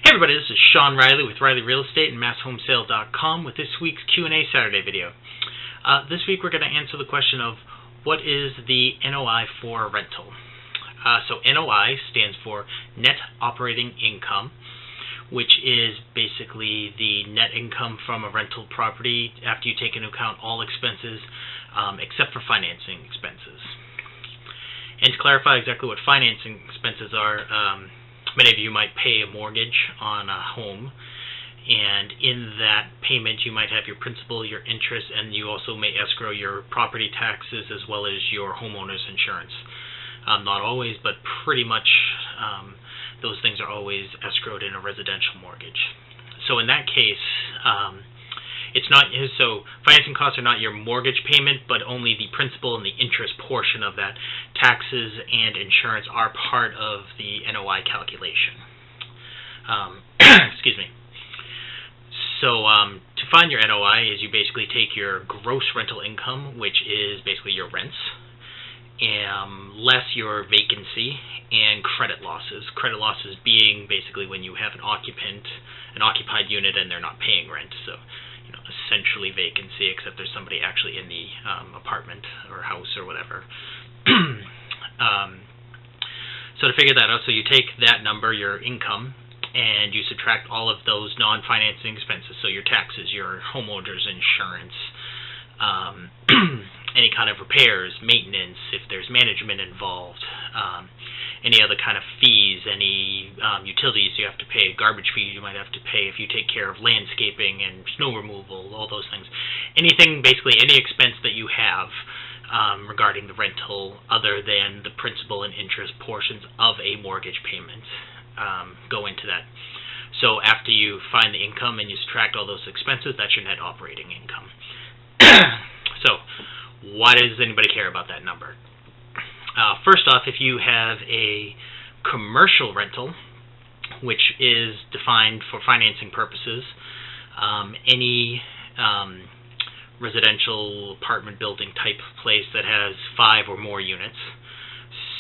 Hey everybody, this is Sean Riley with Riley Real Estate and MassHomesale.com with this week's Q&A Saturday video. This week we're going to answer the question of what is the NOI for a rental. So NOI stands for Net Operating Income, which is basically the net income from a rental property after you take into account all expenses except for financing expenses. And to clarify exactly what financing expenses are, many of you might pay a mortgage on a home, and in that payment you might have your principal, your interest, and you also may escrow your property taxes as well as your homeowner's insurance. Not always, but pretty much those things are always escrowed in a residential mortgage. So in that case, so financing costs are not your mortgage payment, but only the principal and the interest portion of that. Taxes and insurance are part of the NOI calculation. Excuse me. So to find your NOI is you basically take your gross rental income, which is basically your rents, less your vacancy and credit losses. Credit losses being basically when you have an occupied unit and they're not paying rent. So essentially vacancy, except there's somebody actually in the apartment or house or whatever. So to figure that out, so you take that number, your income, and you subtract all of those non-financing expenses, so your taxes, your homeowner's insurance, any kind of repairs, maintenance, if there's management involved, any other kind of fees, any utilities you have to pay, garbage fees you might have to pay if you take care of landscaping and snow removal, all those things. Anything, basically any expense that you have regarding the rental other than the principal and interest portions of a mortgage payment go into that. So after you find the income and you subtract all those expenses, that's your net operating income. So why does anybody care about that number? First off, if you have a commercial rental, which is defined for financing purposes, any residential apartment building type place that has 5 or more units.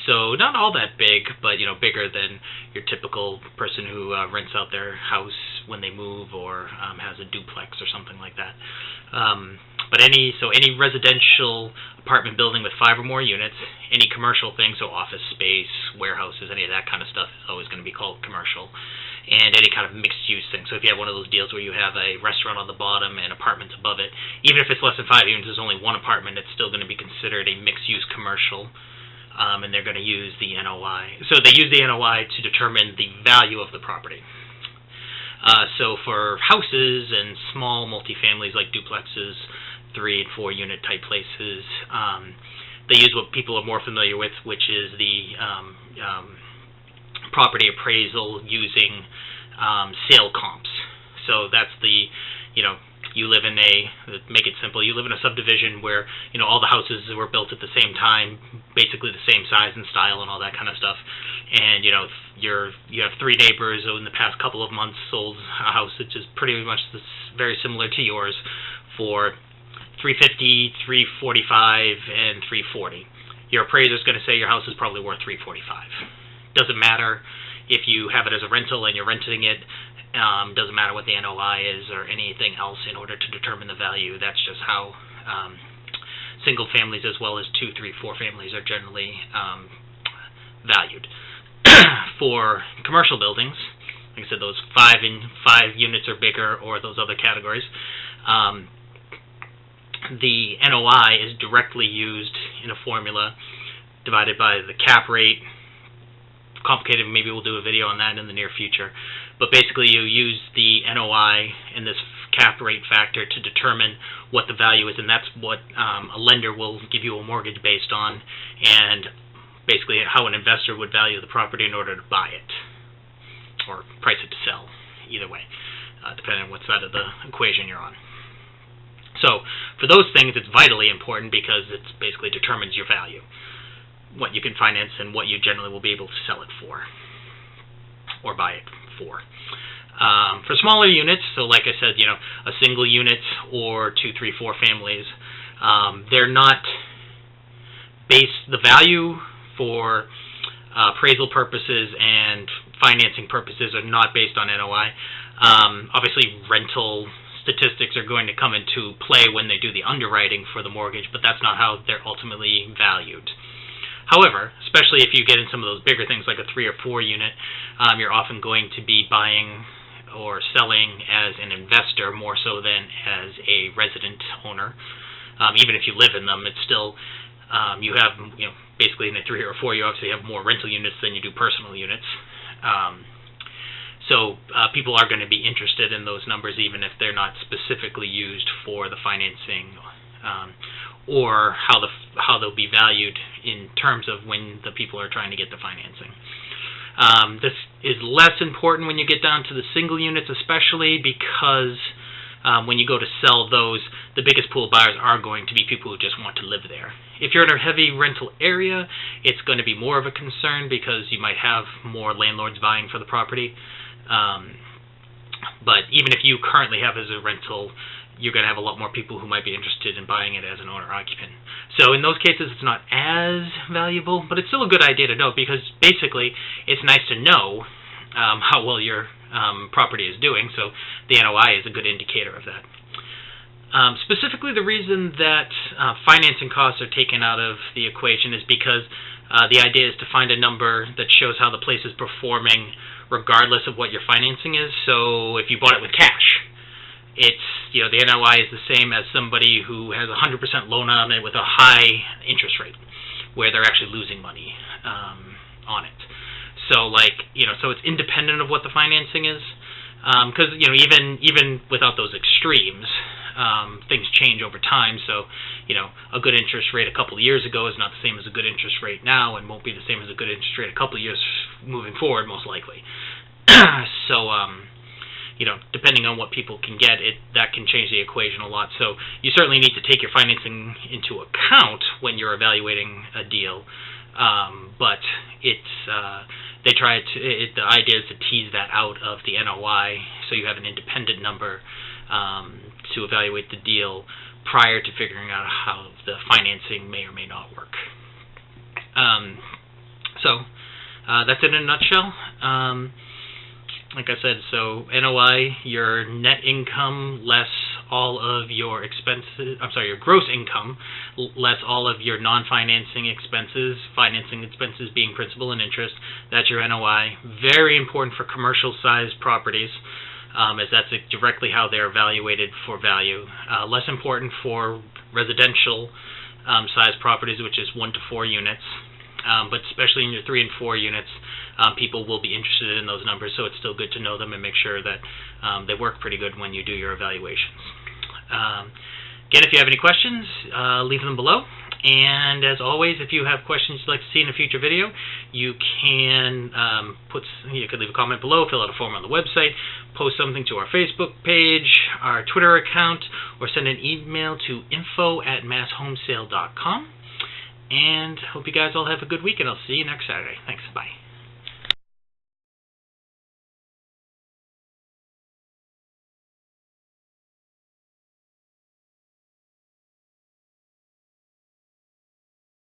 So not all that big, but bigger than your typical person who rents out their house when they move or has a duplex or something like that. But any residential apartment building with 5 or more units, any commercial thing, so office space, warehouses, any of that kind of stuff is always going to be called commercial, and any kind of mixed-use thing. So if you have one of those deals where you have a restaurant on the bottom and apartments above it, even if it's less than 5 units, there's only one apartment, it's still going to be considered a mixed-use commercial. And they're going to use the NOI. So they use the NOI to determine the value of the property. So for houses and small multifamilies like duplexes, 3 and 4 unit type places, they use what people are more familiar with, which is the property appraisal using sale comps. So that's the, you live in make it simple, you live in a subdivision where, all the houses were built at the same time, basically the same size and style and all that kind of stuff. And, you have 3 neighbors who in the past couple of months sold a house which is pretty much very similar to yours for $350, $345, and $340. Your appraiser is going to say your house is probably worth $345. Doesn't matter if you have it as a rental and you're renting it. Doesn't matter what the NOI is or anything else in order to determine the value. That's just how single families as well as 2, 3, 4 families are generally valued. For commercial buildings, like I said, those 5 units or bigger or those other categories, the NOI is directly used in a formula divided by the cap rate. Complicated, maybe we'll do a video on that in the near future. But basically you use the NOI and this cap rate factor to determine what the value is, and that's what a lender will give you a mortgage based on, and basically how an investor would value the property in order to buy it, or price it to sell, either way, depending on what side of the equation you're on. So for those things it's vitally important because it basically determines your value, what you can finance and what you generally will be able to sell it for or buy it for. For smaller units, so like I said, a single unit or 2, 3, 4 families, they're not based, the value for appraisal purposes and financing purposes are not based on NOI. Obviously, rental statistics are going to come into play when they do the underwriting for the mortgage, but that's not how they're ultimately valued. However, especially if you get in some of those bigger things like a 3 or 4 unit, you're often going to be buying or selling as an investor more so than as a resident owner. Even if you live in them, it's still you have, basically in a 3 or 4, you obviously have more rental units than you do personal units. So people are going to be interested in those numbers even if they're not specifically used for the financing or how they'll be valued in terms of when the people are trying to get the financing. This is less important when you get down to the single units, especially because when you go to sell those, the biggest pool of buyers are going to be people who just want to live there. If you're in a heavy rental area, it's going to be more of a concern because you might have more landlords vying for the property. But even if you currently have as a rental, you're going to have a lot more people who might be interested in buying it as an owner-occupant. So in those cases, it's not as valuable, but it's still a good idea to know because basically it's nice to know how well your property is doing, so the NOI is a good indicator of that. Specifically, the reason that financing costs are taken out of the equation is because the idea is to find a number that shows how the place is performing regardless of what your financing is. So if you bought it with cash, it's, the NOI is the same as somebody who has a 100% loan on it with a high interest rate, where they're actually losing money on it. So so it's independent of what the financing is, because even without those extremes, things change over time. So a good interest rate a couple of years ago is not the same as a good interest rate now, and won't be the same as a good interest rate a couple of years moving forward, most likely. So depending on what people can get, that can change the equation a lot. So you certainly need to take your financing into account when you're evaluating a deal. But the idea is to tease that out of the NOI, so you have an independent number to evaluate the deal prior to figuring out how the financing may or may not work. So that's it in a nutshell. Like I said, so NOI, your net income less all of your expenses, your gross income less all of your non-financing expenses, financing expenses being principal and interest, that's your NOI. Very important for commercial-sized properties, as that's directly how they're evaluated for value. Less important for residential sized properties, which is 1 to 4 units. But especially in your 3 and 4 units, people will be interested in those numbers, so it's still good to know them and make sure that they work pretty good when you do your evaluations. Again, if you have any questions, leave them below. And as always, if you have questions you'd like to see in a future video, you can leave a comment below, fill out a form on the website, post something to our Facebook page, our Twitter account, or send an email to info@masshomesale.com. And hope you guys all have a good week, and I'll see you next Saturday. Thanks. Bye.